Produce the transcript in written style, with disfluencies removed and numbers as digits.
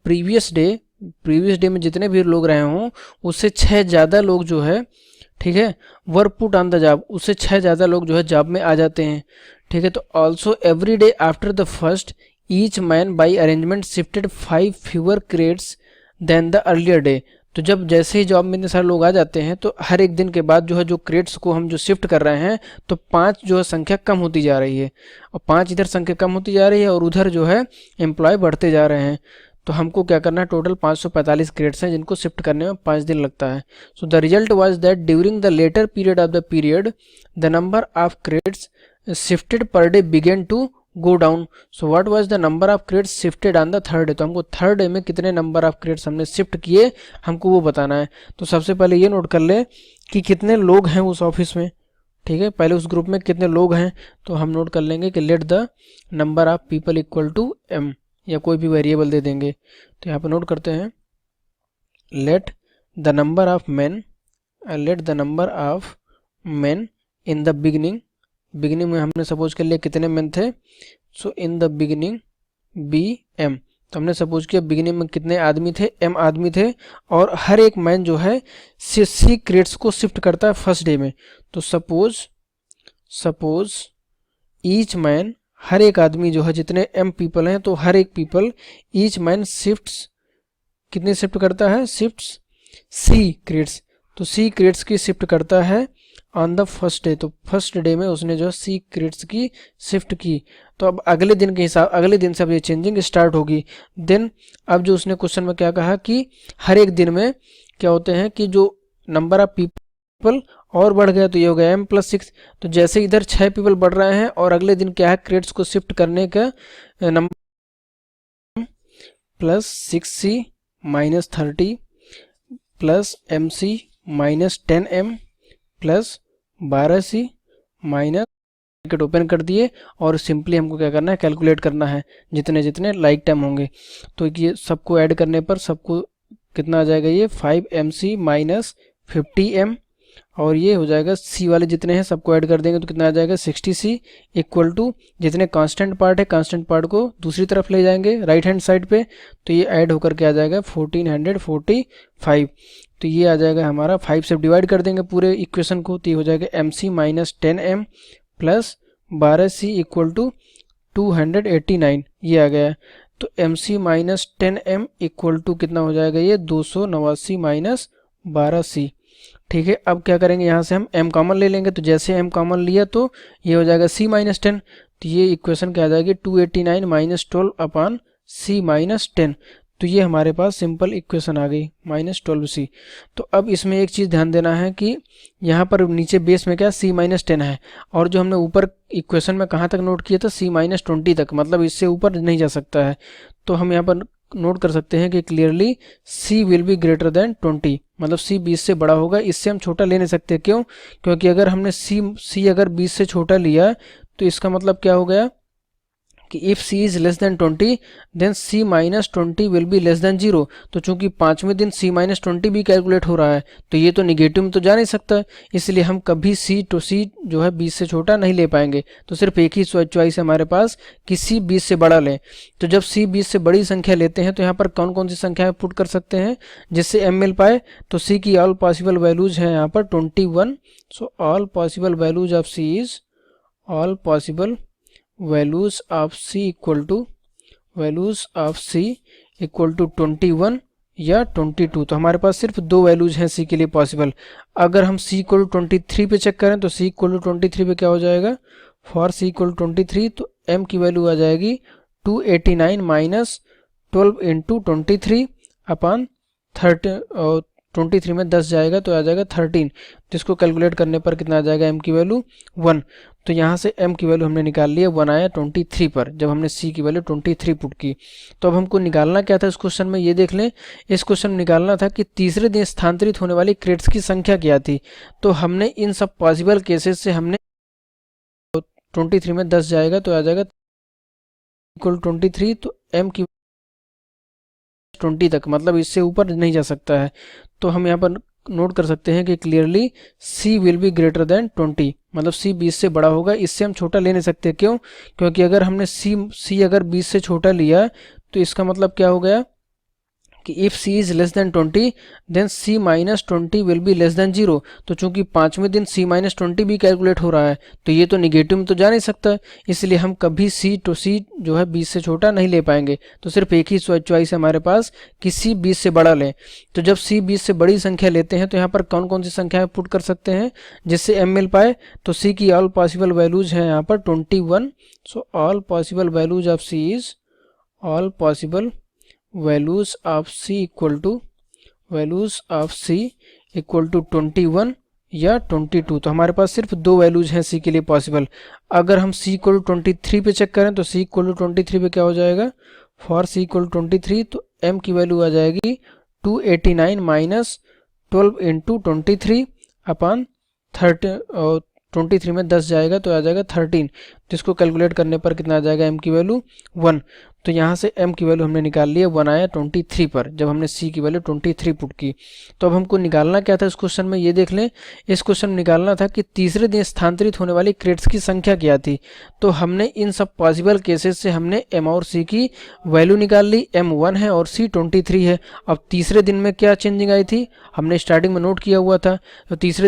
Previous day में जितने भी लोग रहे हों उससे 6 ज़्यादा लोग जो है, ठीक है, वर पुट ऑन द जॉब, उससे 6 ज़्यादा लोग जो है जॉब में आ जाते हैं, ठीक है। तो also every day after the first each man by arrangement shifted 5 fewer crates than the earlier day. तो जब जैसे ही जॉब में इतने सारे लोग आ जाते हैं तो हर एक दिन के बाद जो है जो क्रेट्स को हम जो शिफ्ट कर रहे हैं तो 5 जो है संख्या कम होती जा रही है, और 5 इधर संख्या कम होती जा रही है और उधर जो है एम्प्लॉय बढ़ते जा रहे हैं। तो हमको क्या करना है, टोटल 545 क्रेट्स हैं जिनको शिफ्ट करने में 5 दिन लगता है। So the result was that during the latter period of the period the number of crates shifted per day began to go down. So what was the number of crates shifted on the third day. तो हमको third day में कितने number of crates हमने shift किए हमको वो बताना है। तो सबसे पहले ये नोट कर ले कि कितने लोग हैं उस ऑफिस में, ठीक है, पहले उस ग्रुप में कितने लोग हैं। तो हम नोट कर लेंगे कि let the number of people equal to m, या कोई भी वेरिएबल दे देंगे। तो यहाँ पे नोट करते हैं let the number of man, let the number of man in the beginning में हमने सपोज कर लिया कितने मैन थे। So in the beginning be M, तो हमने सपोज किया बिगिनिंग में कितने आदमी थे, m आदमी थे, और हर एक मैन जो है सी क्रेट्स को शिफ्ट करता है फर्स्ट डे में। तो सपोज ईच मैन, हर एक आदमी जो है जितने m पीपल हैं तो हर एक पीपल ईच मैन शिफ्ट्स, कितने शिफ्ट करता है, शिफ्ट्स सी क्रेट्स। तो सी क्रेट्स की शिफ्ट करता है ऑन द फर्स्ट डे। तो फर्स्ट डे में उसने जो है सी क्रेट्स की शिफ्ट की। तो अब अगले दिन के हिसाब, अगले दिन से अब ये चेंजिंग स्टार्ट होगी। देन अब जो उसने क्वेश्चन में क्या कहा कि हर एक दिन में क्या होते हैं कि जो नंबर ऑफ पीपल और बढ़ गया, तो ये हो गया m+6। तो जैसे इधर 6 पीपल बढ़ रहे हैं और अगले दिन क्या है, क्रेट्स को शिफ्ट करने का number +6c -30 +mc -10m +12c minus, bracket open कर दिए, और सिंपली हमको क्या करना है, कैलकुलेट करना है जितने जितने लाइक टाइम होंगे। तो ये सबको ऐड करने पर सबको कितना आ जाएगा, ये 5mc -50m, और ये हो जाएगा सी वाले जितने हैं सबको ऐड कर देंगे तो कितना आ जाएगा 60c इक्वल टू जितने कांस्टेंट पार्ट है कांस्टेंट पार्ट को दूसरी तरफ ले जाएंगे राइट हैंड साइड पे, तो ये ऐड होकर के आ जाएगा 1445। तो ये आ जाएगा हमारा 5 से डिवाइड कर देंगे पूरे इक्वेशन को, तो ये हो जाएगा mc -10m +12c equal to 289, ये आ गया। तो mc -10m इक्वल टू कितना हो जाएगा, ये 289 -12c, ठीक है। अब क्या करेंगे, यहाँ से हम m कॉमन ले लेंगे। तो जैसे m कॉमन लिया तो ये हो जाएगा c -10, तो ये इक्वेशन क्या आ जाएगी 289 -12 अपॉन c -10। तो ये हमारे पास सिंपल इक्वेशन आ गई -12c। तो अब इसमें एक चीज़ ध्यान देना है कि यहाँ पर नीचे बेस में क्या c -10 है, और जो हमने ऊपर इक्वेशन में कहाँ तक नोट किया था c -20 तक, मतलब इससे ऊपर नहीं जा सकता है। तो हम यहाँ पर नोट कर सकते हैं कि clearly c will be greater than 20, मतलब c 20 से बड़ा होगा। इससे हम छोटा ले नहीं सकते, क्यों, क्योंकि अगर हमने c अगर 20 से छोटा लिया तो इसका मतलब क्या हो गया कि if c is less than 20 then c -20 will be less than 0। तो चूंकि 5वें दिन c -20 भी कैलकुलेट हो रहा है तो ये तो निगेटिव में तो जा नहीं सकता, इसलिए हम कभी c जो है 20 से छोटा नहीं ले पाएंगे। तो सिर्फ एक ही चॉइस है हमारे पास कि c 20 से बड़ा लें। तो जब c 20 से बड़ी संख्या लेते हैं तो यहाँ पर कौन कौन सी संख्या पुट कर सकते हैं जिससे m मिल पाए। तो c की ऑल पॉसिबल वैल्यूज हैं यहाँ पर 21। So all possible values of c is all possible values of c equal to 21 या 22। तो हमारे पास सिर्फ दो वैल्यूज हैं c के लिए पॉसिबल। अगर हम c इक्वल टू 23 पे चेक करें तो c इक्वल टू 23 पे क्या हो जाएगा, फॉर c इक्वल टू 23 तो m की वैल्यू आ जाएगी 289 -12 इंटू 23 अपॉन 30, और 23 में 10 जाएगा तो आ जाएगा 13। तो इसको कैलकुलेट करने पर कितना आ जाएगा, m की वैल्यू 1। तो यहाँ से m की वैल्यू हमने निकाल लिया, 1 आया 23 पर जब हमने c की वैल्यू 23 पुट की। तो अब हमको निकालना क्या था इस क्वेश्चन में, ये देख लें। इस क्वेश्चन में निकालना था कि तीसरे दिन स्थानांतरित होने वाली क्रेट्स की संख्या क्या थी। तो हमने इन सब पॉसिबल केसेस से हमने 23 में 10 जाएगा तो आ जाएगा इक्वल 23, तो m की 20 तक, मतलब इससे ऊपर नहीं जा सकता है। तो हम यहाँ पर नोट कर सकते हैं कि clearly c will be greater than 20, मतलब c 20 से बड़ा होगा। इससे हम छोटा ले नहीं सकते, क्यों, क्योंकि अगर हमने c अगर 20 से छोटा लिया तो इसका मतलब क्या हो गया कि if C is less than 20 then C minus 20 will be less than 0। तो चूंकि 5वें दिन सी माइनस 20 भी कैलकुलेट हो रहा है तो ये तो निगेटिव में तो जा नहीं सकता, इसलिए हम कभी सी जो है 20 से छोटा नहीं ले पाएंगे। तो सिर्फ एक ही चॉइस है हमारे पास कि सी 20 से बड़ा लें। तो जब सी 20 से बड़ी संख्या लेते हैं तो यहाँ पर कौन कौन सी संख्याएं पुट कर सकते हैं जिससे m मिल पाए। तो सी की ऑल पॉसिबल वैल्यूज हैं यहाँ पर 21। So all possible values of C is all possible values of C equal to values of C equal to 21 या 22। तो हमारे पास सिर्फ दो वैल्यूज हैं सी के लिए पॉसिबल। अगर हम सी इक्वल टू 23 पे चेक करें तो सी इक्वल टू 23 पे क्या हो जाएगा, फॉर सी इक्वल टू 23 तो m की वैल्यू आ जाएगी 289 माइनस 12 इंटू 23 अपॉन 23 में 10 जाएगा तो आ जाएगा 13। तो इसको कैलकुलेट करने पर कितना आ जाएगा m की वैल्यू 1। तो यहाँ से m की वैल्यू हमने निकाल लिया, 1 आया 23 पर जब हमने c की वैल्यू 23 पुट की। तो अब हमको निकालना क्या था इस क्वेश्चन में, ये देख लें। इस क्वेश्चन में निकालना था कि तीसरे दिन स्थानांतरित होने वाली क्रेट्स की संख्या क्या थी। तो हमने इन सब पॉसिबल केसेस से हमने m और c की वैल्यू निकाल ली। m 1 है और c 23 है। अब तीसरे दिन में क्या चेंजिंग आई थी हमने स्टार्टिंग में नोट किया हुआ था। तो तीसरे